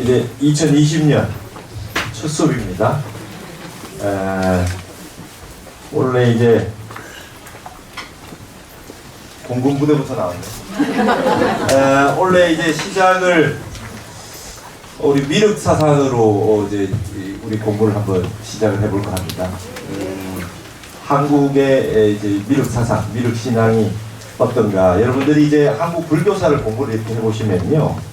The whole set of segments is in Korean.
이제 2020년 첫 수업입니다. 원래 이제 공군부대부터 나왔네. 원래 이제 시작을 우리 미륵사상으로 이제 우리 공부를 한번 시작을 해볼까 합니다. 한국의 이제 미륵사상, 미륵신앙이 어떤가? 여러분들이 이제 한국 불교사를 공부를 이렇게 해보시면요,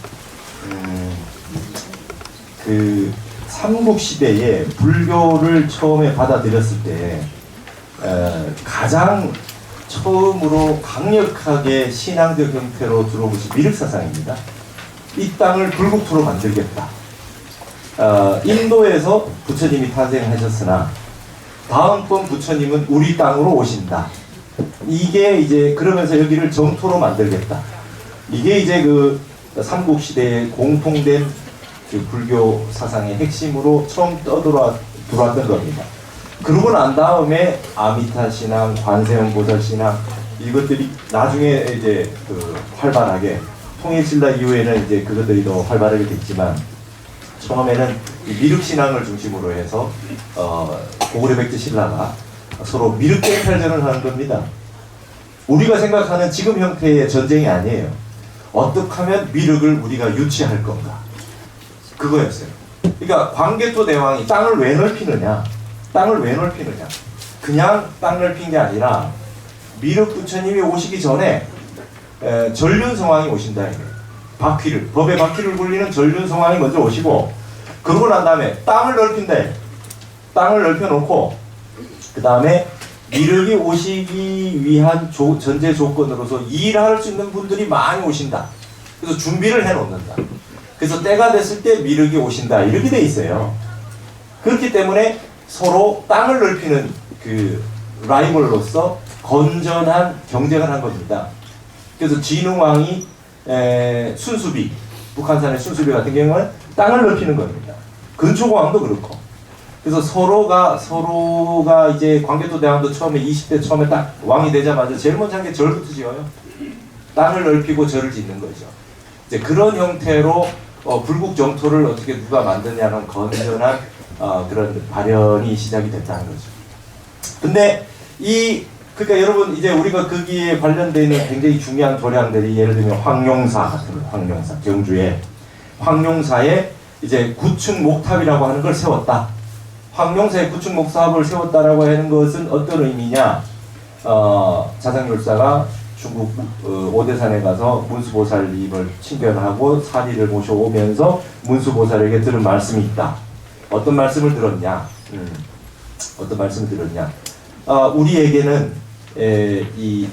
그 삼국시대에 불교를 처음에 받아들였을 때 가장 처음으로 강력하게 신앙적 형태로 들어온 것이 미륵사상입니다. 이 땅을 불국토로 만들겠다. 인도에서 부처님이 탄생하셨으나 다음번 부처님은 우리 땅으로 오신다. 이게 이제 그러면서 여기를 정토로 만들겠다. 이게 이제 그 삼국시대에 공통된 그 불교 사상의 핵심으로 처음 들어왔던 겁니다. 그러고 난 다음에 아미타 신앙, 관세음 보살 신앙, 이것들이 나중에 이제 그 활발하게 통일신라 이후에는 이제 그것들이 더 활발하게 됐지만, 처음에는 미륵 신앙을 중심으로 해서 고구려 백제 신라가 서로 미륵 쟁탈전을 하는 겁니다. 우리가 생각하는 지금 형태의 전쟁이 아니에요. 어떻게 하면 미륵을 우리가 유치할 건가, 그거였어요. 그러니까 광개토 대왕이 땅을 왜 넓히느냐, 땅을 왜 넓히느냐, 그냥 땅 넓힌 게 아니라 미륵 부처님이 오시기 전에 전륜성왕이 오신다. 바퀴를, 법의 바퀴를 굴리는 전륜성왕이 먼저 오시고, 그러고 난 다음에 땅을 넓힌다. 땅을 넓혀놓고 그 다음에 미륵이 오시기 위한 전제 조건으로서 일할 수 있는 분들이 많이 오신다. 그래서 준비를 해놓는다. 그래서 때가 됐을 때 미륵이 오신다, 이렇게 돼 있어요. 그렇기 때문에 서로 땅을 넓히는 그 라이벌로서 건전한 경쟁을 한 겁니다. 그래서 진흥왕이 순수비, 북한산의 순수비 같은 경우는 땅을 넓히는 겁니다. 근초공왕도 그렇고. 그래서 서로가 이제 광개토 대왕도 처음에 20대 처음에 딱 왕이 되자마자 제일 먼저 한 게 절부터 지어요. 땅을 넓히고 절을 짓는 거죠. 이제 그런 형태로 불국 정토를 어떻게 누가 만드냐는 건전한 그런 발현이 시작이 됐다는 거죠. 근데 그러니까 여러분, 이제 우리가 거기에 관련되어 있는 굉장히 중요한 도량들이, 예를 들면 황룡사 같은 거, 황룡사, 경주에 황룡사에 이제 구층 목탑이라고 하는 걸 세웠다. 황룡사에 구층 목탑을 세웠다라고 하는 것은 어떤 의미냐? 자상률사가 중국 오대산에 가서 문수보살님을 친견하고 사리를 모셔오면서 문수보살에게 들은 말씀이 있다. 어떤 말씀을 들었냐? 어떤 말씀을 들었냐? 우리에게는 이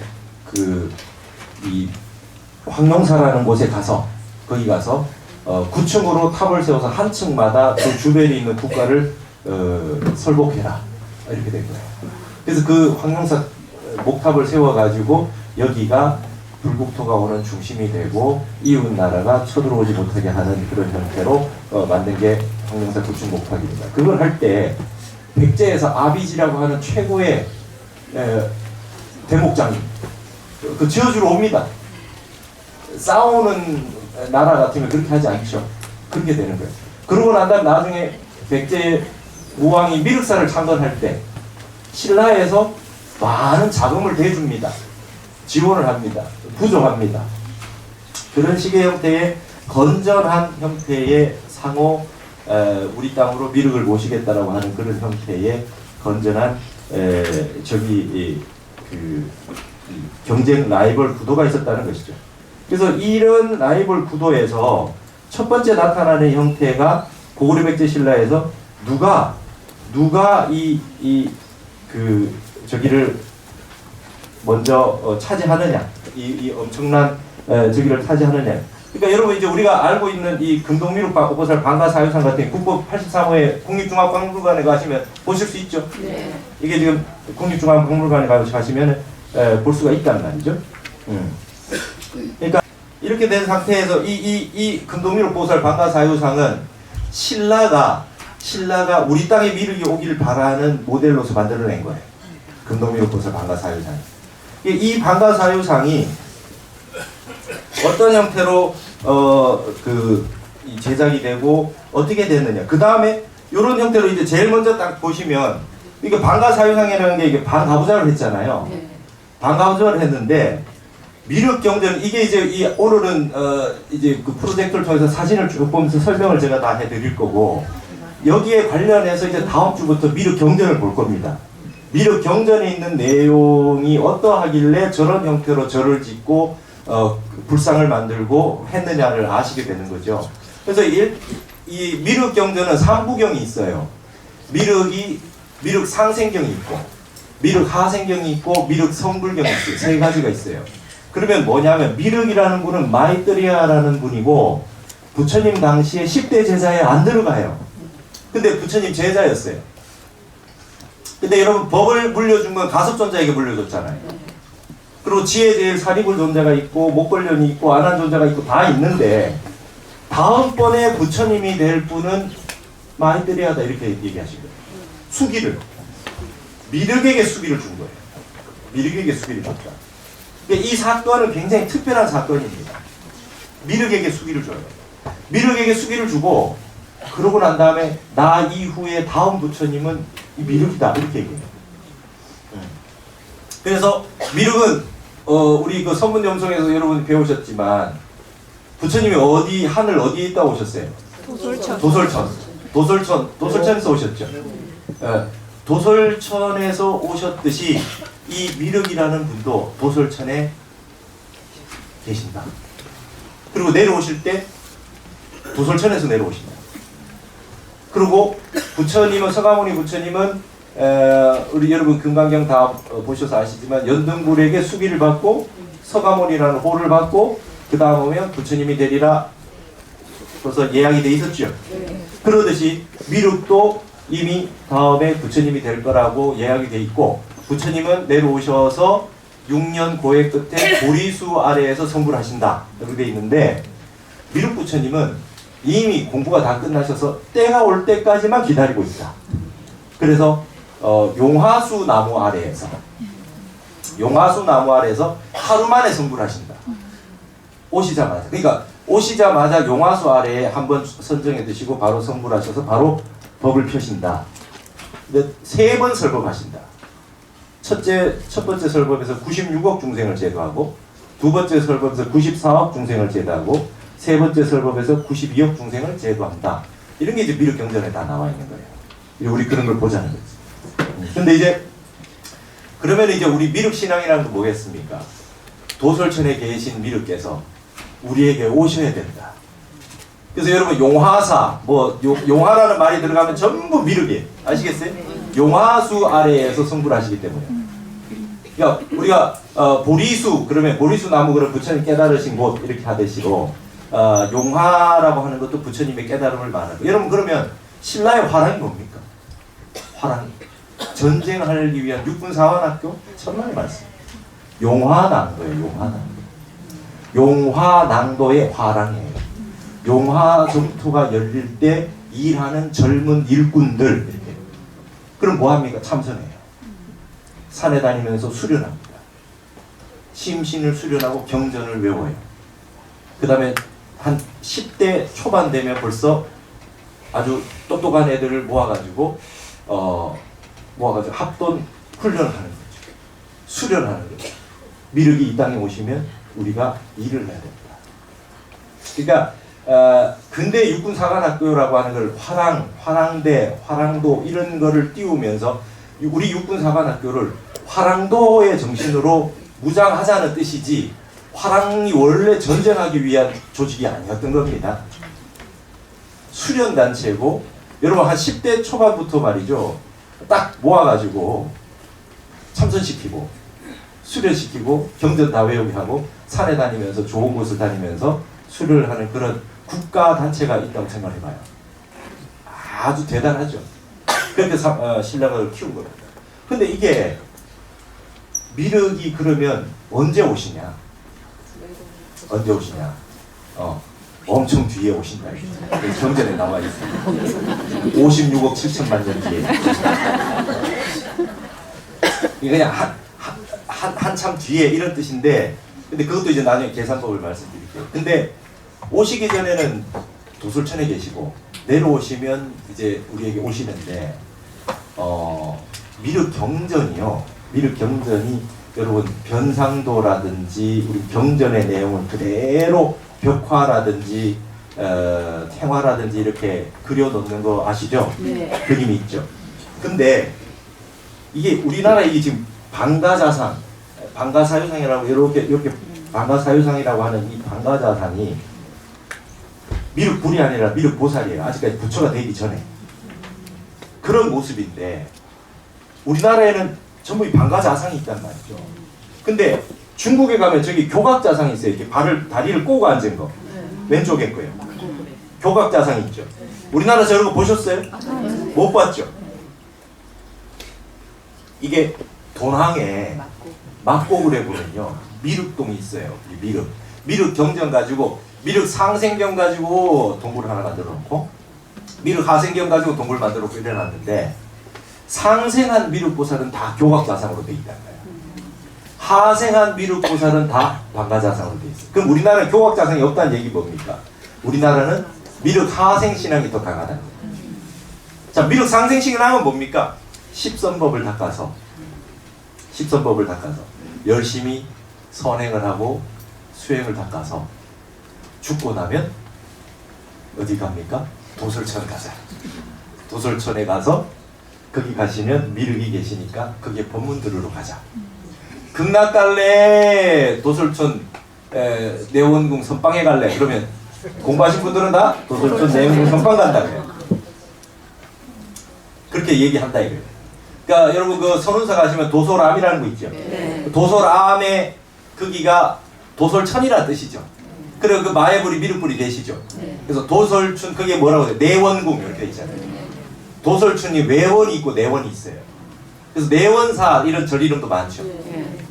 황룡사라는 곳에 가서, 거기 가서 9층으로 탑을 세워서 한 층마다 그 주변에 있는 국가를 설복해라, 이렇게 된 거예요. 그래서 그 황룡사 목탑을 세워가지고 여기가 불국토가 오는 중심이 되고 이웃 나라가 쳐들어오지 못하게 하는 그런 형태로 만든 게 황룡사 9층 목탑입니다. 그걸 할 때 백제에서 아비지라고 하는 최고의 대목장이 그 지어주러 옵니다. 싸우는 나라 같으면 그렇게 하지 않죠. 그렇게 되는 거예요. 그러고 난 다음 나중에 백제 우왕이 미륵사를 창건할 때 신라에서 많은 자금을 대줍니다. 지원을 합니다. 부족합니다. 그런 식의 형태의 건전한 형태의 상호 우리 땅으로 미륵을 모시겠다라고 하는 그런 형태의 건전한 경쟁 라이벌 구도가 있었다는 것이죠. 그래서 이런 라이벌 구도에서 첫 번째 나타나는 형태가 고구려 백제 신라에서 누가 저기를 먼저 차지하느냐, 이 엄청난 저기를 차지하느냐. 그러니까 여러분, 이제 우리가 알고 있는 이 금동미륵 보살 방가사유상 같은 국보 83호에 국립중앙박물관에 가시면 보실 수 있죠. 네. 이게 지금 국립중앙박물관에 가시면 볼 수가 있단 말이죠. 그러니까 이렇게 된 상태에서 이 금동미륵 보살 방가사유상은 신라가 우리 땅에 미륵이 오기를 바라는 모델로서 만들어낸 거예요. 금동미륵 보살 방가사유상. 이 방가사유상이 어떤 형태로 이 제작이 되고 어떻게 됐느냐. 그 다음에 이런 형태로 이제 제일 먼저 딱 보시면 이게 방가사유상이라는 게 이게 반가부좌를 했잖아요. 반가부좌를 했는데 미륵 경전은 이게 이제 이 오늘은 이제 그 프로젝터를 통해서 사진을 쭉 보면서 설명을 제가 다 해드릴 거고 여기에 관련해서 이제 다음 주부터 미륵 경전을 볼 겁니다. 미륵 경전에 있는 내용이 어떠하길래 저런 형태로 절을 짓고 불상을 만들고 했느냐를 아시게 되는 거죠. 그래서 이 미륵 경전은 3부경이 있어요. 미륵 상생경이 있고 미륵 하생경이 있고 미륵 성불경이 있어요. 세 가지가 있어요. 그러면 뭐냐면 미륵이라는 분은 마이뜨리아라는 분이고 부처님 당시에 10대 제자에 안 들어가요. 근데 부처님 제자였어요. 근데 여러분 법을 물려준 건 가섭존자에게 물려줬잖아요. 그리고 지혜제일 사리불 존자가 있고 목걸련이 있고 안한존자가 있고 다 있는데 다음번에 부처님이 될 분은 마이뜨리아다 이렇게 얘기하시고요. 수기를 미륵에게 수기를 준 거예요. 미륵에게 수기를 줬다. 이 사건은 굉장히 특별한 사건입니다. 미륵에게 수기를 줘요. 미륵에게 수기를 주고 그러고 난 다음에 나 이후에 다음 부처님은 이 미륵이다 이렇게 얘기해요. 그래서 미륵은 우리 그 선문염송에서 여러분 배우셨지만 부처님이 어디 하늘 어디에 있다 오셨어요? 도솔천에서 오셨죠. 도솔천에서 오셨듯이 이 미륵이라는 분도 도솔천에 계신다. 그리고 내려오실 때 도솔천에서 내려오신다. 그리고 부처님은 서가모니 부처님은 우리 여러분 금강경 다 보셔서 아시지만 연등불에게 수기를 받고 서가모니라는 호를 받고 그 다음 오면 부처님이 되리라 그래서 예약이 돼 있었죠. 그러듯이 미륵도 이미 다음에 부처님이 될 거라고 예약이 돼 있고 부처님은 내려오셔서 6년 고해 끝에 보리수 아래에서 성불 하신다 이렇게 돼 있는데 미륵 부처님은 이미 공부가 다 끝나셔서 때가 올 때까지만 기다리고 있다. 그래서 용화수 나무 아래에서 하루 만에 성불하신다. 오시자마자. 그러니까 오시자마자 용화수 아래에 한번 선정해 드시고 바로 성불하셔서 바로 법을 펴신다. 근데 3번 설법하신다. 첫 번째 설법에서 96억 중생을 제도하고 두 번째 설법에서 94억 중생을 제도하고 세 번째 설법에서 92억 중생을 제도한다. 이런 게 이제 미륵 경전에 다 나와 있는 거예요. 우리 그런 걸 보자는 거지. 근데 이제 그러면 이제 우리 미륵 신앙이라는 건 뭐겠습니까? 도솔천에 계신 미륵께서 우리에게 오셔야 된다. 그래서 여러분 용화사 용화라는 말이 들어가면 전부 미륵이에요. 아시겠어요? 용화수 아래에서 성불하시기 때문에. 그러니까 우리가 보리수 그러면 보리수 나무 그런 부처님 깨달으신 곳 이렇게 하듯이고 용화라고 하는 것도 부처님의 깨달음을 말하고. 여러분 그러면 신라의 화랑이 뭡니까? 화랑이 전쟁하기 위한 육군사관학교 천만의 말씀. 용화낭도예요. 용화낭도의 화랑이에요. 용화 전투가 열릴 때 일하는 젊은 일꾼들 이렇게. 그럼 뭐합니까? 참선해요. 산에 다니면서 수련합니다. 심신을 수련하고 경전을 외워요. 그 다음에 한 10대 초반 되면 벌써 아주 똑똑한 애들을 모아가지고 합돈 훈련을 하는 거죠. 수련하는 거죠. 미륵이 이 땅에 오시면 우리가 일을 해야 됩니다. 그러니까 근대 육군사관학교라고 하는 걸 화랑대, 화랑도 이런 거를 띄우면서 우리 육군사관학교를 화랑도의 정신으로 무장하자는 뜻이지 화랑이 원래 전쟁하기 위한 조직이 아니었던 겁니다. 수련단체고 여러분 한 10대 초반부터 말이죠. 딱 모아가지고 참선시키고 수련시키고 경전 다 외우게 하고 산에 다니면서 좋은 곳을 다니면서 수련을 하는 그런 국가단체가 있다고 생각해봐요. 아주 대단하죠. 그렇게 신라가 키운 겁니다. 근데 이게 미륵이 그러면 언제 오시냐? 엄청 뒤에 오신다. 경전에 나와 있습니다. 56억 7천만 년 뒤에. 이게 그냥 한참 뒤에 이런 뜻인데, 근데 그것도 이제 나중에 계산법을 말씀드릴게요. 근데 오시기 전에는 도솔천에 계시고 내려오시면 이제 우리에게 오시는데 미륵 경전이요. 미륵 경전이 여러분 변상도라든지 우리 경전의 내용을 그대로 벽화라든지 탱화라든지 이렇게 그려놓는 거 아시죠? 네. 그림이 있죠. 근데 이게 우리나라 이게 지금 방가자상, 방가사유상이라고 이렇게 방가사유상이라고 하는 이 방가자상이 미륵불이 아니라 미륵보살이에요. 아직까지 부처가 되기 전에 그런 모습인데 우리나라에는 전부 이 방가자상이 있단 말이죠. 근데 중국에 가면 저기 교각자상이 있어요. 이렇게 다리를 꼬고 앉은 거. 왼쪽에 거예요. 교각자상이 있죠. 우리나라 저런 거 보셨어요? 못 봤죠? 이게 돈항에 막고을에 보면요 미륵동이 있어요. 이 미륵 경전 가지고 미륵 상생경 가지고 동굴 하나 만들어 놓고 미륵 하생경 가지고 동굴 만들어 놓고 이래놨는데 상생한 미륵보살은 다 교각자상으로 되어 있단 말이에요. 하생한 미륵보살은 다 방가자상으로 되어 있어요. 그럼 우리나라는 교각자상이 없다는 얘기 뭡니까? 우리나라는 미륵 하생신앙이 더 강하다는 거예요. 자, 미륵 상생신앙은 뭡니까? 십선법을 닦아서 열심히 선행을 하고 수행을 닦아서 죽고 나면 어디 갑니까? 도솔천 가자. 도솔천에 가서 거기 가시면 미륵이 계시니까 거기에 법문 들으러 가자. 극락 갈래? 도솔천 내원궁 선방에 갈래? 그러면 공부하신 분들은 다 도솔천 내원궁 선방 간다고요. 그렇게 얘기한다 이거예요. 그러니까 여러분 그 선운사 가시면 도솔암이라는 거 있죠. 네. 도솔암의 거기가 도솔천이라는 뜻이죠. 그리고 그 마애불이 미륵불이 되시죠. 그래서 도솔춘 그게 뭐라고 해요? 내원궁 이렇게 있잖아요. 도솔춘이 외원이 있고 내원이 있어요. 그래서 내원사 이런 절 이름도 많죠.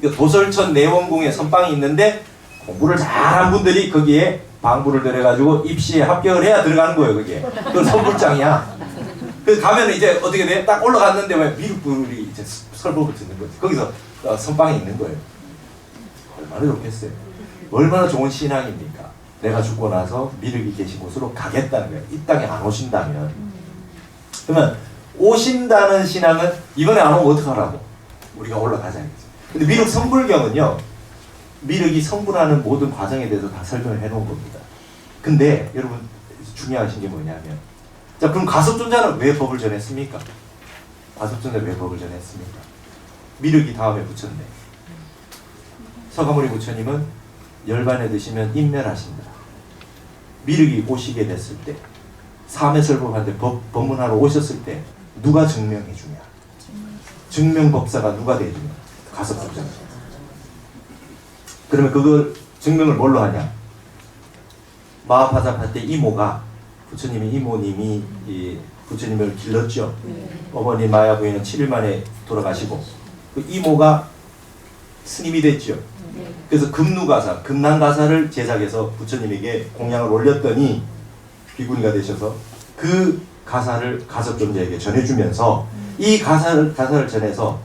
그러니까 도솔천 내원궁에 선방이 있는데 공부를 잘한 분들이 거기에 방부를 들여가지고 입시에 합격을 해야 들어가는 거예요. 그게. 그건 선불장이야. 그래서 가면 이제 어떻게 돼? 딱 올라갔는데 왜 미륵불이 이제 설법을 듣는 거지. 거기서 선방이 있는 거예요. 얼마나 좋겠어요. 얼마나 좋은 신앙입니까? 내가 죽고 나서 미륵이 계신 곳으로 가겠다는 거예요. 이 땅에 안 오신다면. 그러면 오신다는 신앙은 이번에 안 오면 어떡하라고? 우리가 올라가자. 근데 미륵 성불경은요. 미륵이 성불하는 모든 과정에 대해서 다 설명을 해놓은 겁니다. 근데 여러분 중요하신 게 뭐냐면 자 그럼 가섭존자는 왜 법을 전했습니까? 가섭존자 왜 법을 전했습니까? 미륵이 다음에 부처인데 서가모니 부처님은 열반에 드시면 인멸하신다. 미륵이 오시게 됐을 때 삼해설법한테 법문하러 오셨을 때 누가 증명해 주냐? 증명법사가 누가 돼주냐? 가섭존자. 그러면 그걸 증명을 뭘로 하냐? 마하파자파 때 이모가 이모님이 부처님을 길렀죠. 어머니 마야 부인은 7일 만에 돌아가시고 그 이모가 스님이 됐죠. 그래서 금누가사, 금난가사를 제작해서 부처님에게 공양을 올렸더니 비구니가 되셔서 그 가사를 가섭존자에게 전해주면서 이 가사를 전해서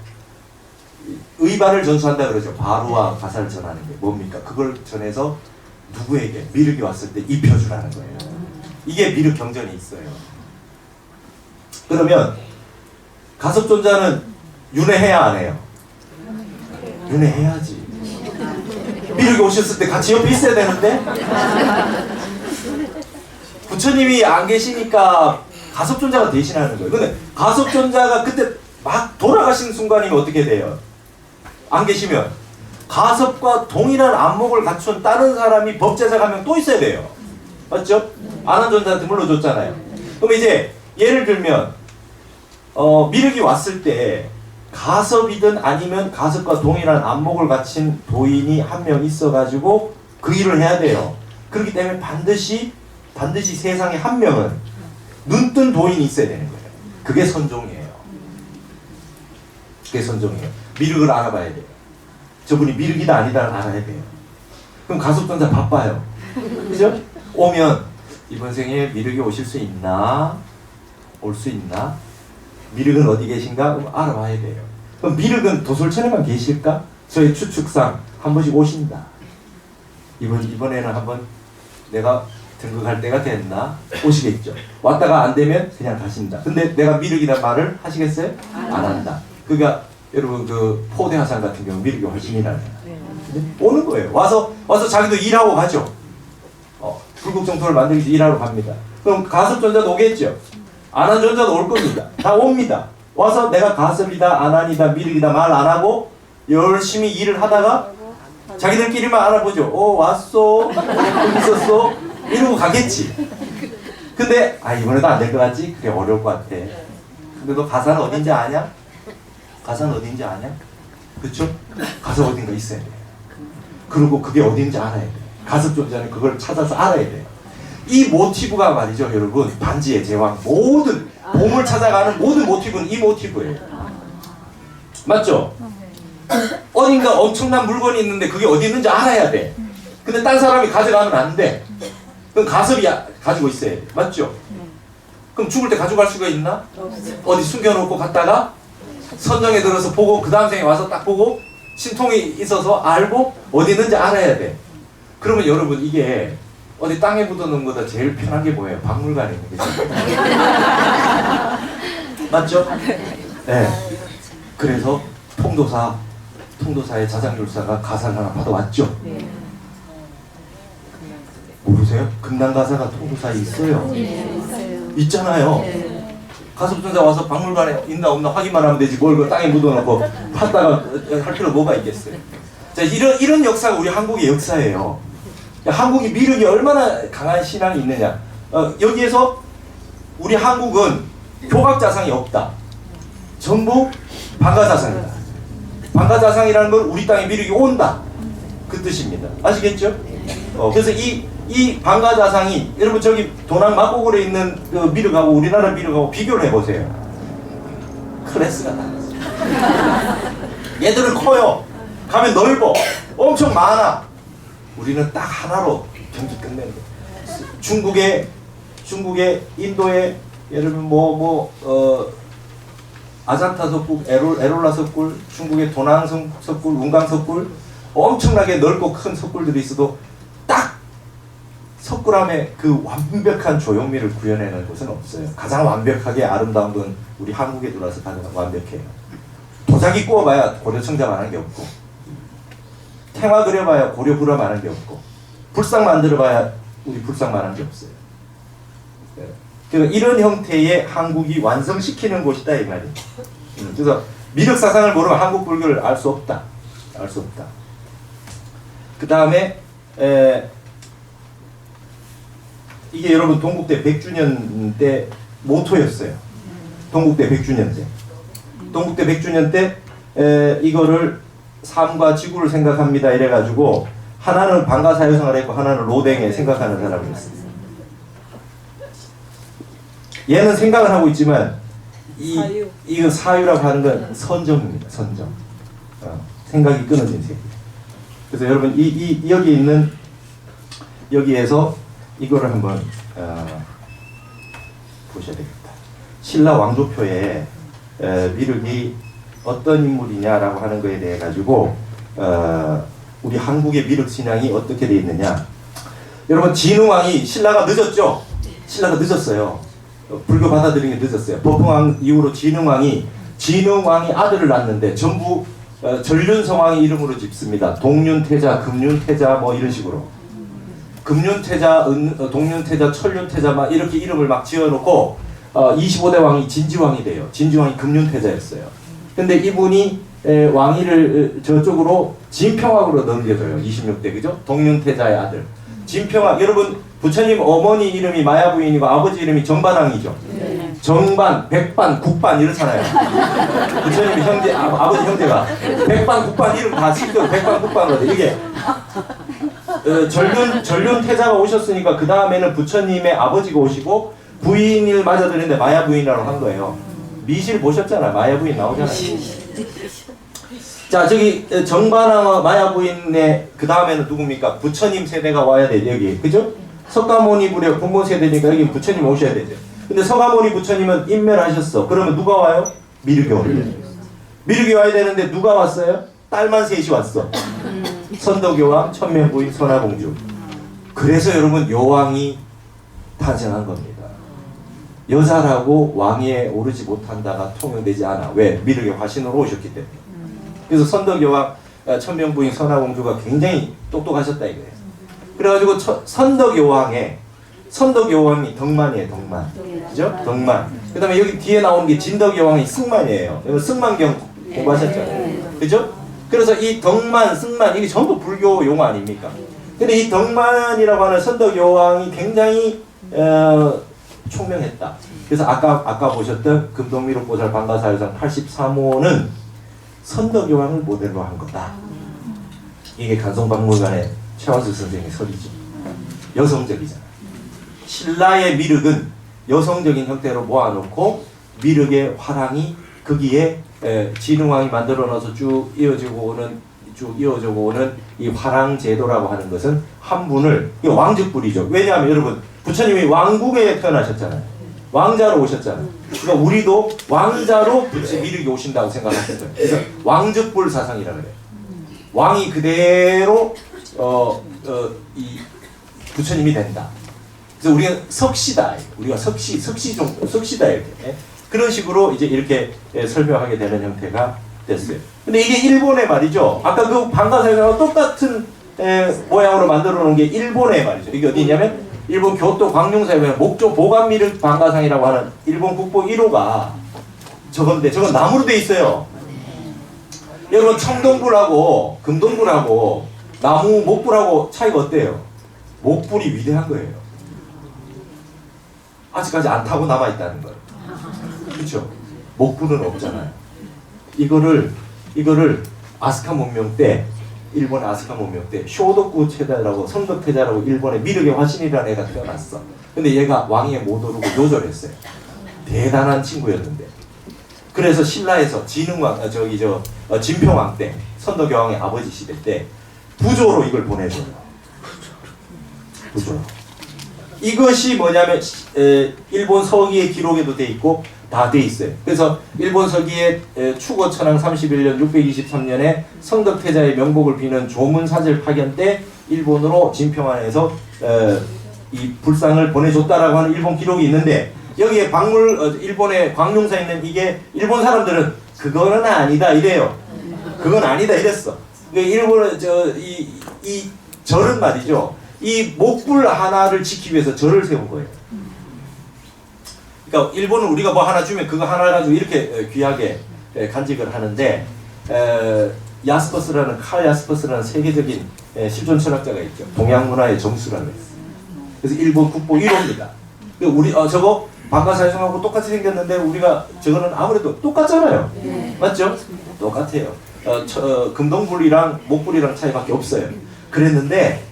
의발을 전수한다 그러죠. 바로와 가사를 전하는 게 뭡니까? 그걸 전해서 누구에게? 미륵이 왔을 때 입혀주라는 거예요. 이게 미륵 경전이 있어요. 그러면 가섭존자는 윤회해야 안 해요? 윤회해야지. 미륵이 오셨을 때 같이 옆에 있어야 되는데 부처님이 안 계시니까 가섭존자가 대신하는 거예요. 근데 가섭존자가 그때 막 돌아가신 순간이면 어떻게 돼요? 안 계시면 가섭과 동일한 안목을 갖춘 다른 사람이 법제자가 한 명 또 있어야 돼요. 맞죠? 아난존자한테 물러줬잖아요. 그럼 이제 예를 들면 미륵이 왔을 때 가섭이든 아니면 가섭과 동일한 안목을 갖춘 도인이 한 명 있어가지고 그 일을 해야 돼요. 그렇기 때문에 반드시 세상에 한 명은 눈뜬 도인이 있어야 되는 거예요. 그게 선종이에요. 그게 선종이에요. 미륵을 알아봐야 돼요. 저분이 미륵이다 아니다를 알아야 돼요. 그럼 가섭존자 바빠요. 그죠? 오면 이번 생에 미륵이 오실 수 있나? 올 수 있나? 미륵은 어디 계신가? 그럼 알아봐야 돼요. 그럼 미륵은 도솔천에만 계실까? 저의 추측상 한 번씩 오신다. 이번에는 한번 내가 등극할 때가 됐나 오시겠죠. 왔다가 안 되면 그냥 가신다. 근데 내가 미륵이란 말을 하시겠어요? 안 한다. 그러니까 여러분 그 포대 화상 같은 경우 미륵이 훨씬 일하잖아요. 오는 거예요. 와서 자기도 일하고 가죠. 불국정토를 만들기 위해서 일하러 갑니다. 그럼 가섭존자도 오겠죠. 안한존자도 올 겁니다. 다 옵니다. 와서 내가 가섭이다, 안한이다, 미륵이다 말 안 하고 열심히 일을 하다가 자기들끼리만 알아보죠. 왔어, 여기 있었어, 이러고 가겠지. 근데 이번에도 안 될 것 같지? 그래, 어려울 것 같아. 근데 너 가사는 어딘지 아냐? 가사는 어딘지 아냐? 그쵸? 가사 어딘가 있어야 돼. 그리고 그게 어딘지 알아야 돼. 가섭존자는 그걸 찾아서 알아야 돼요. 이 모티브가 말이죠, 여러분. 반지의 제왕 모든 봄을 찾아가는 모든 모티브는 이 모티브예요. 맞죠? 어딘가 엄청난 물건이 있는데 그게 어디 있는지 알아야 돼. 근데 딴 사람이 가져가면 안 돼. 그럼 가섭이 가지고 있어야 돼. 맞죠? 그럼 죽을 때 가져갈 수가 있나? 어디 숨겨놓고 갔다가 선정에 들어서 보고 그 다음 생에 와서 딱 보고 신통이 있어서 알고 어디 있는지 알아야 돼. 그러면 여러분 이게 어디 땅에 묻어놓은 것보다 제일 편한 게 뭐예요? 박물관에 있는 게 제일 편해요. 맞죠? 네. 그래서 통도사의 자장율사가 가사를 하나 받아왔죠. 모르세요? 금난가사가 통도사에 있어요. 있잖아요. 가섭존자 와서 박물관에 있나 없나 확인만 하면 되지 뭘 그 땅에 묻어놓고 팠다가 할 필요 뭐가 있겠어요. 자, 이런 역사가 우리 한국의 역사예요. 한국이 미륵이 얼마나 강한 신앙이 있느냐. 여기에서 우리 한국은 교각자상이 없다. 전부 방가자상이다. 방가자상이라는 건 우리 땅에 미륵이 온다. 그 뜻입니다. 아시겠죠? 그래서 이 방가자상이 여러분 저기 도남 막고골에 있는 그 미륵하고 우리나라 미륵하고 비교를 해보세요. 클래스가 달라요. 얘들은 커요. 가면 넓어. 엄청 많아. 우리는 딱 하나로 경기 끝내는 거예요. 중국의 인도의 여러분 아잔타 석굴, 에롤라 석굴, 중국의 도낭 석굴, 운강 석굴 엄청나게 넓고 큰 석굴들이 있어도 딱 석굴암의 그 완벽한 조형미를 구현해내는 곳은 없어요. 가장 완벽하게 아름다운 건 우리 한국에 들어와서 가장 완벽해요. 도자기 구워봐야 고려청자만한 게 없고 탱화 그려봐야 고려 불화만한 게 없고 불상 만들어봐야 우리 불상만한 게 없어요. 그래서 이런 형태의 한국이 완성시키는 곳이다 이 말이에요. 그래서 미륵 사상을 모르면 한국 불교를 알 수 없다. 알 수 없다. 그 다음에 이게 여러분 동국대 100주년 때 모토였어요. 동국대 100주년 때. 동국대 100주년 때 이거를 삶과 지구를 생각합니다 이래가지고 하나는 방가사유성을 했고 하나는 로댕에 생각하는 사람이 있습니다. 얘는 생각을 하고 있지만 이거 사유라고 하는 건 선정입니다. 선정. 생각이 끊어진 세계. 그래서 여러분 여기 있는 여기에서 이거를 한번 보셔야 되겠다. 신라 왕조표에 미륵이 어떤 인물이냐라고 하는 거에 대해 가지고 우리 한국의 미륵 신앙이 어떻게 되어 있느냐. 여러분 진흥왕이 신라가 늦었죠. 신라가 늦었어요. 불교 받아들이는 게 늦었어요. 법흥왕 이후로 진흥왕이 아들을 낳는데 전부 전륜성왕의 이름으로 짓습니다. 동륜태자, 금륜태자 뭐 이런 식으로. 금륜태자, 동륜태자, 천륜태자 막 이렇게 이름을 막 지어놓고 25대 왕이 진지왕이 돼요. 진지왕이 금륜태자였어요. 근데 이분이 왕위를 저쪽으로 진평왕으로 넘겨줘요. 26대 그죠? 동륜태자의 아들. 진평왕 여러분 부처님 어머니 이름이 마야부인이고 아버지 이름이 정반왕이죠. 네. 정반, 백반, 국반 이렇잖아요. 부처님 형제, 아버지 형제가 백반, 국반 이름 다 시켜요. 백반, 국반으로 이게 전륜태자가 오셨으니까 그 다음에는 부처님의 아버지가 오시고 부인을 맞아들이는데 마야부인이라고 한 거예요. 미실 보셨잖아. 마야부인 나오잖아요. 자 저기 정반왕 마야부인의 그 다음에는 누굽니까? 부처님 세대가 와야 돼 여기 그죠? 석가모니 부려 본본 세대니까 여기 부처님 오셔야 되죠. 근데 석가모니 부처님은 인멸하셨어. 그러면 누가 와요? 미륵이 오래요. 미륵이 와야 되는데 누가 왔어요? 딸만 셋이 왔어. 선덕여왕, 천면부인, 선화공주. 그래서 여러분 여왕이 탄생한 겁니다. 여자라고 왕위에 오르지 못한다가 통용되지 않아. 왜? 미륵의 화신으로 오셨기 때문에. 그래서 선덕여왕 천명부인 선화공주가 굉장히 똑똑하셨다 이거예요. 그래가지고 선덕여왕이 덕만이에요. 덕만. 그죠? 덕만. 그 다음에 여기 뒤에 나오는 게 진덕여왕이 승만이에요. 이거 승만경 공부하셨잖아요. 그죠? 그래서 이 덕만, 승만 이게 전부 불교 용어 아닙니까? 근데 이 덕만이라고 하는 선덕여왕이 굉장히 총명했다. 그래서 아까 보셨던 금동미륵보살 방가사유상 83호는 선덕여왕을 모델로 한 거다. 이게 간송박물관의 최화수 선생의 설이죠. 여성적이잖아. 신라의 미륵은 여성적인 형태로 모아놓고 미륵의 화랑이 거기에 진흥왕이 만들어놔서 쭉 이어지고 오는 이 화랑 제도라고 하는 것은 한 분을, 이 왕족불이죠. 왜냐하면 여러분 부처님이 왕국에 태어나셨잖아요. 왕자로 오셨잖아요. 그러니까 우리도 왕자로 미륵이 오신다고 생각하셨어요. 그래서 왕족불 사상이라 그래요. 왕이 그대로 이 부처님이 된다. 그래서 우리가 석시다. 우리가 석시다 이렇게. 그런 식으로 이제 이렇게 설명하게 되는 형태가 됐어요. 근데 이게 일본의 말이죠. 아까 그 방가사유상과 똑같은 모양으로 만들어 놓은 게 일본의 말이죠. 이게 어디냐면 일본 교토 광룡사에 목조 보관미륵 방가상이라고 하는 일본 국보 1호가 저건데, 저건 나무로 돼 있어요. 여러분 청동불하고 금동불하고 나무 목불하고 차이가 어때요? 목불이 위대한 거예요. 아직까지 안 타고 남아 있다는 거예요. 그렇죠? 목불은 없잖아요. 이거를 아스카 문명 때, 일본의 아스카 문명 때 쇼도쿠 체다라고 성덕태자라고 일본의 미륵의 화신이라는 애가 태어났어. 근데 얘가 왕위에 못 오르고 요절했어요. 대단한 친구였는데. 그래서 신라에서 진흥왕, 진평왕 때, 선덕여왕의 아버지 시대 때 부조로 이걸 보내줘요. 부조. 이것이 뭐냐면 일본 서기의 기록에도 돼 있고 다 돼 있어요. 그래서 일본 서기의 추고천왕 31년 623년에 성덕태자의 명복을 비는 조문사절 파견 때 일본으로 진평안에서 이 불상을 보내줬다라고 하는 일본 기록이 있는데, 여기에 일본의 광룡사에 있는 이게 일본 사람들은 그거는 아니다 이래요. 그건 아니다 이랬어. 일본은 이 절은 말이죠. 이 목불 하나를 지키기 위해서 절을 세운 거예요. 그러니까 일본은 우리가 뭐 하나 주면 그거 하나 가지고 이렇게 귀하게 간직을 하는데, 칼 야스퍼스라는 세계적인 실존 철학자가 있죠. 동양 문화의 정수라는 거예요. 그래서 일본 국보 1호입니다. 우리 저거 방가사유상하고 똑같이 생겼는데 우리가 저거는 아무래도 똑같잖아요. 네. 맞죠? 똑같아요. 금동불이랑 목불이랑 차이밖에 없어요. 그랬는데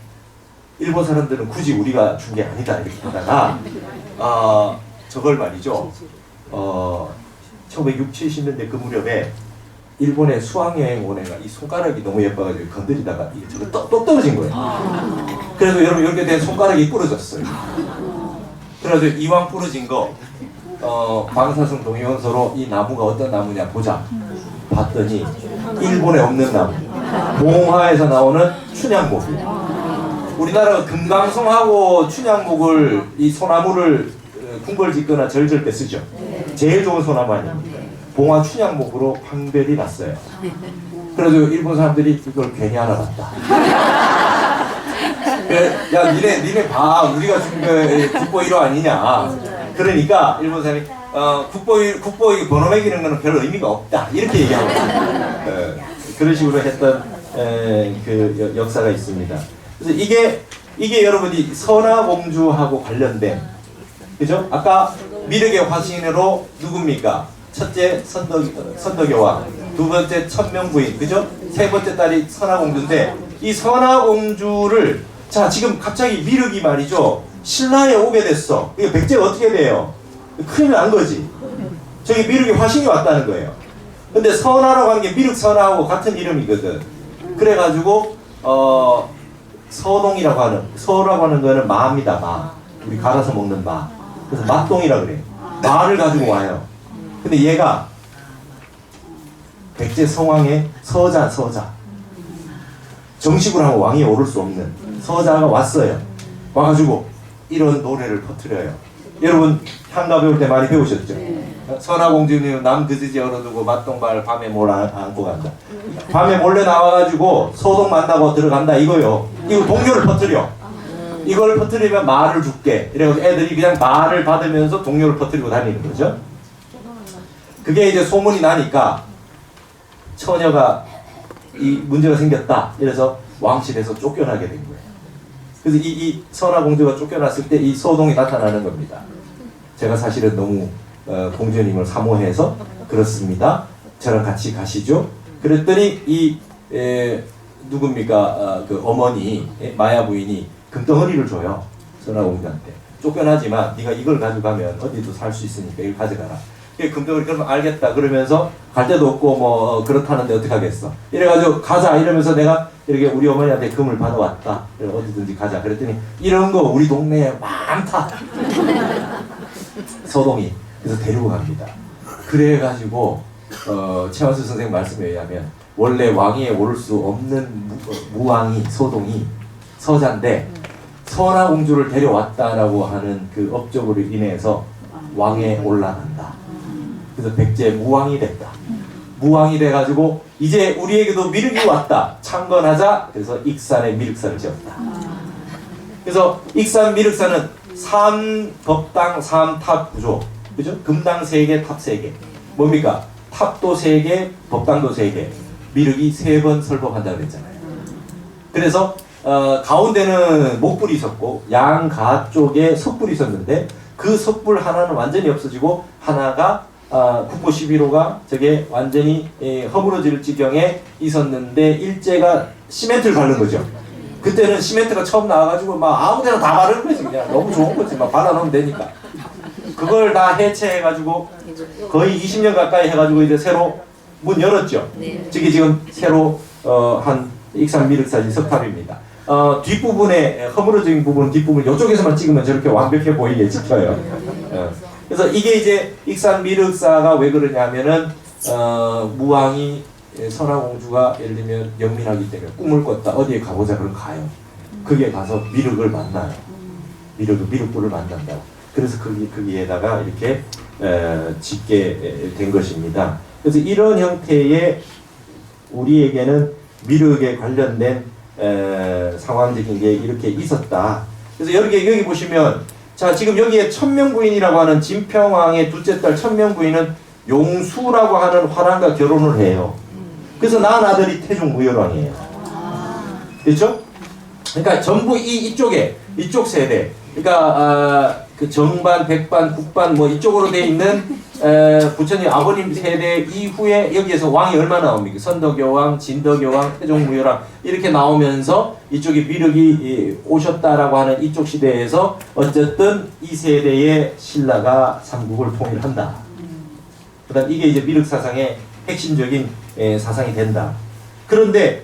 일본 사람들은 굳이 우리가 준 게 아니다 이렇게 하다가 저걸 말이죠. 1960, 70년대 그 무렵에 일본에 수학여행 온 애가 이 손가락이 너무 예뻐가지고 건드리다가 이게 저거 똑 떨어진 거예요. 그래서 여러분 이렇게 된 손가락이 부러졌어요. 그래서 이왕 부러진 거 방사성 동위원소로 이 나무가 어떤 나무냐 보자. 봤더니 일본에 없는 나무, 봉화에서 나오는 춘향목. 우리나라가 금강송하고 춘향목을 이 소나무를 궁궐 짓거나 절절 때 쓰죠. 제일 좋은 소나무 아닙니까? 봉화 춘향목으로 판별이 났어요. 그래서 일본 사람들이 이걸 괜히 알아봤다. 야 니네 봐, 우리가 준 거 국보 1호 아니냐. 그러니까 일본 사람이 국보 번호 매기는 거는 별 의미가 없다 이렇게 얘기하고 그런 식으로 했던 그 역사가 있습니다. 그래서 이게 여러분이 선화공주하고 관련된, 그죠? 아까 미륵의 화신으로 누굽니까? 첫째 선덕여왕, 두 번째 천명부인, 그죠? 세 번째 딸이 선화공주인데, 이 선화공주를 자 지금 갑자기 미륵이 말이죠 신라에 오게 됐어. 이게 백제가 어떻게 돼요? 큰일 난 거지. 저기 미륵의 화신이 왔다는 거예요. 근데 선화라고 하는 게 미륵 선화하고 같은 이름이거든. 그래가지고 서동이라고 하는, 서라고 하는 거는 마입니다. 마. 우리 갈아서 먹는 마. 그래서 맛동이라 그래. 마를 가지고 와요. 근데 얘가 백제 성왕의 서자. 정식으로 하면 왕이 오를 수 없는 서자가 왔어요. 와가지고 이런 노래를 퍼뜨려요. 여러분 향가 배울 때 많이 배우셨죠? 선화공주님 남 그지지 열어두고 맛동발 밤에 안고 간다. 밤에 몰래 나와가지고 소동 만나고 들어간다 이거요. 이거 동료를 퍼뜨려. 이걸 퍼뜨리면 말을 줄게. 이래가지고 애들이 그냥 말을 받으면서 동료를 퍼뜨리고 다니는 거죠. 그게 이제 소문이 나니까 처녀가 이 문제가 생겼다. 이래서 왕실에서 쫓겨나게 된 거예요. 그래서 이 선화공주가 쫓겨났을 때 이 소동이 나타나는 겁니다. 제가 사실은 너무 공주님을 사모해서 그렇습니다. 저랑 같이 가시죠. 그랬더니 이 누굽니까 그 어머니 마야 부인이 금덩어리를 줘요. 선화공주한테. 쫓겨나지만 네가 이걸 가져가면 어디도 살 수 있으니까 이걸 가져가라. 금덩어리 그러면 알겠다 그러면서 갈 데도 없고 뭐 그렇다는데 어떡하겠어. 이래가지고 가자 이러면서 내가 이렇게 우리 어머니한테 금을 받아왔다. 어디든지 가자. 그랬더니 이런 거 우리 동네에 많다. 소동이. 그래서 데리고 갑니다. 그래가지고 최원수 선생님 말씀에 의하면 원래 왕위에 오를 수 없는 무왕이 소동이 서자인데 선화공주를 데려왔다라고 하는 그 업적으로 인해서 왕에 올라간다. 그래서 백제 무왕이 됐다. 무왕이 돼가지고 이제 우리에게도 미륵이 왔다. 창건하자. 그래서 익산에 미륵사를 지었다. 그래서 익산 미륵사는 3법당 3탑 구조. 그죠? 금당 3개, 탑 3개. 뭡니까? 탑도 3개, 법당도 3개. 미륵이 3번 설법한다고 그랬잖아요. 그래서 가운데는 목불이 있었고 양가 쪽에 석불이 있었는데 그 석불 하나는 완전히 없어지고 하나가 국보 11호가 저게 완전히 허물어질 지경에 있었는데 일제가 시멘트를 바른 거죠. 그때는 시멘트가 처음 나와가지고 막 아무데나 다 바르는 거지. 그냥 너무 좋은 거지. 막 발라놓으면 되니까. 그걸 다 해체해가지고 거의 20년 가까이 해가지고 이제 새로 문 열었죠. 저게 지금 새로 한 익산 미륵사지 석탑입니다. 뒷부분에 허물어진 부분 뒷부분 이쪽에서만 찍으면 저렇게 완벽해 보이게 찍혀요. 그래서 이게 이제 익산 미륵사가 왜 그러냐면은 무왕이 선화공주가 예를 들면 영민하기 때문에 꿈을 꿨다 어디에 가보자 그럼 가요. 그게 가서 미륵을 만나요. 미륵불을 만난다고. 그래서 거기에다가 이렇게 짓게 된 것입니다. 그래서 이런 형태의 우리에게는 미륵에 관련된 상황적인 게 이렇게 있었다. 그래서 여기 보시면 자 지금 여기에 천명부인이라고 하는 진평왕의 둘째 딸 천명부인은 용수라고 하는 화랑과 결혼을 해요. 그래서 낳은 아들이 태종무열왕이에요. 그렇죠? 그러니까 전부 이쪽 세대. 그러니까 그 정반, 백반, 국반 뭐 이쪽으로 돼 있는 부처님 아버님 세대 이후에 여기에서 왕이 얼마나 나옵니까? 선덕여왕, 진덕여왕, 태종무열왕 이렇게 나오면서 이쪽에 미륵이 오셨다라고 하는 이쪽 시대에서 어쨌든 이 세대의 신라가 삼국을 통일한다. 그다음 이게 이제 미륵 사상의 핵심적인 사상이 된다. 그런데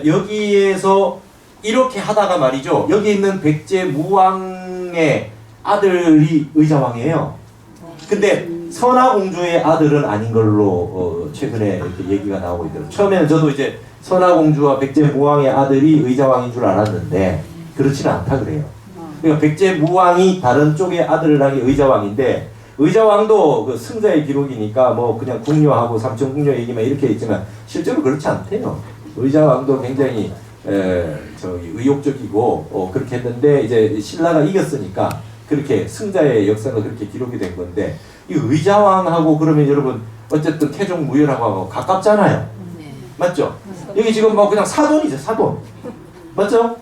여기에서 이렇게 하다가 말이죠. 여기 있는 백제 무왕의 아들이 의자왕이에요. 근데 선화공주의 아들은 아닌 걸로 최근에 이렇게 얘기가 나오고 있더라고요. 처음에는 저도 이제 선화공주와 백제 무왕의 아들이 의자왕인 줄 알았는데 그렇지는 않다 그래요. 그러니까 백제 무왕이 다른 쪽의 아들을 하기 의자왕인데 의자왕도 그 승자의 기록이니까 뭐 그냥 궁녀하고 삼천궁녀 얘기만 이렇게 있지만 실제로 그렇지 않대요. 의자왕도 굉장히 의욕적이고 그렇게 했는데 이제 신라가 이겼으니까 그렇게 승자의 역사가 그렇게 기록이 된 건데 이 의자왕하고 그러면 여러분 어쨌든 태종무열하고 가깝잖아요. 맞죠? 여기 지금 뭐 그냥 사돈이죠, 사돈. 맞죠?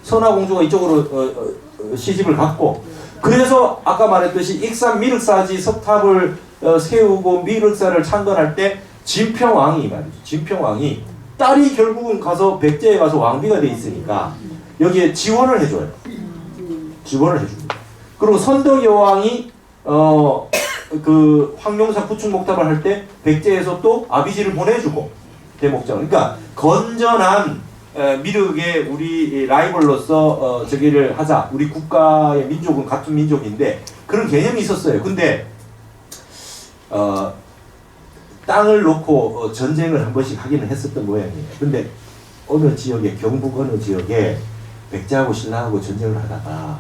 선화공주가 이쪽으로 시집을 갔고 그래서 아까 말했듯이 익산 미륵사지 석탑을 세우고 미륵사를 창건할 때 진평왕이 말이죠. 진평왕이 딸이 결국은 가서 백제에 가서 왕비가 돼 있으니까 여기에 지원을 해줘요. 지원을 해줍니다. 그리고 선덕여왕이 그 황룡사 구축목탑을 할 때 백제에서 또 아비지를 보내주고 대목장을. 그러니까 건전한 미륵의 우리 라이벌로서 저기를 하자. 우리 국가의 민족은 같은 민족인데 그런 개념이 있었어요. 근데 땅을 놓고 전쟁을 한 번씩 하기는 했었던 모양이에요. 근데 어느 지역에 경북 어느 지역에 백제하고 신라하고 전쟁을 하다가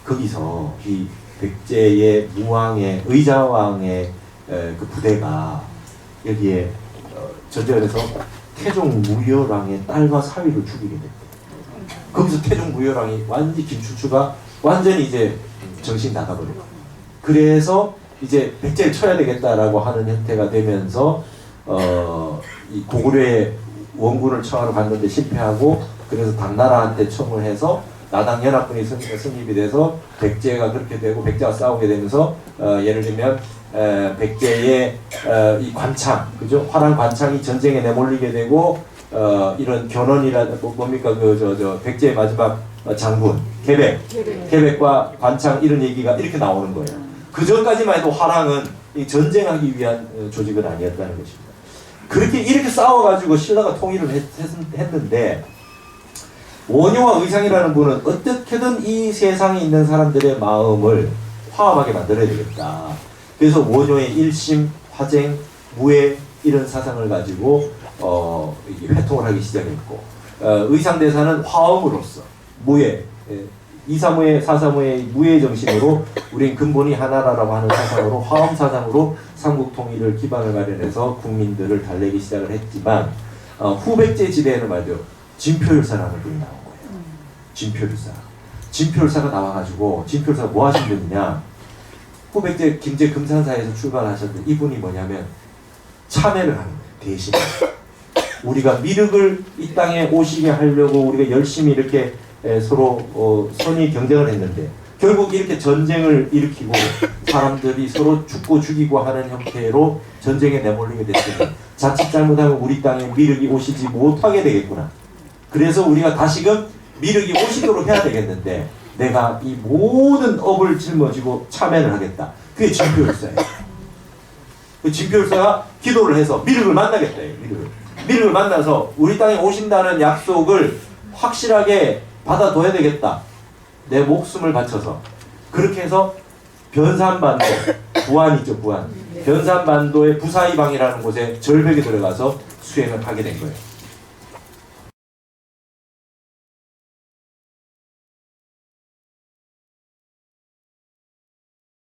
거기서 이 백제의 무왕의 의자왕의 그 부대가 여기에 전쟁에서 태종 무열왕의 딸과 사위를 죽이게 됐대. 거기서 태종 무열왕이 완전히 김추추가 완전히 이제 정신 나가버렸고, 그래서 이제 백제를 쳐야 되겠다라고 하는 형태가 되면서 이 고구려의 원군을 청하러 갔는데 실패하고, 그래서 당나라한테 청을 해서 나당 연합군이 성립이 돼서 백제가 그렇게 되고 백제와 싸우게 되면서 예를 들면 백제의 이 관창, 그죠? 화랑 관창이 전쟁에 내몰리게 되고 이런 견훤이라 뭡니까 그 백제의 마지막 장군 계백과 관창 이런 얘기가 이렇게 나오는 거예요. 그 전까지만 해도 화랑은 이 전쟁하기 위한 조직은 아니었다는 것입니다. 그렇게 이렇게 싸워가지고 신라가 통일을 했는데, 원효와 의상이라는 분은 어떻게든 이 세상에 있는 사람들의 마음을 화합하게 만들어야 되겠다. 그래서 원효의 일심, 화쟁, 무예 이런 사상을 가지고 회통을 하기 시작했고, 의상대사는 화음으로써 무예, 이사무예, 사사무예 무예 정신으로 우린 근본이 하나라고 하는 사상으로 화음 사상으로 삼국 통일을 기반을 마련해서 국민들을 달래기 시작을 했지만, 후백제 지대에는 말이죠, 진표율사라는 분이 나온 거예요. 진표율사가 나와가지고, 진표율사가 뭐 하신 분이냐, 후백제 김제 금산사에서 출발하셨던 이분이 뭐냐면 참회를 하는 거예요. 대신 우리가 미륵을 이 땅에 오시게 하려고 우리가 열심히 이렇게 서로 선의 경쟁을 했는데, 결국 이렇게 전쟁을 일으키고 사람들이 서로 죽고 죽이고 하는 형태로 전쟁에 내몰리게 됐으니 자칫 잘못하면 우리 땅에 미륵이 오시지 못하게 되겠구나. 그래서 우리가 다시금 미륵이 오시도록 해야 되겠는데, 내가 이 모든 업을 짊어지고 참회를 하겠다. 그게 진표율사예요. 그 진표율사가 기도를 해서 미륵을 만나겠다. 미륵을 만나서 우리 땅에 오신다는 약속을 확실하게 받아둬야 되겠다. 내 목숨을 바쳐서. 그렇게 해서 변산반도, 부안이죠, 부안. 변산반도의 부사이방이라는 곳에 절벽에 들어가서 수행을 하게 된 거예요.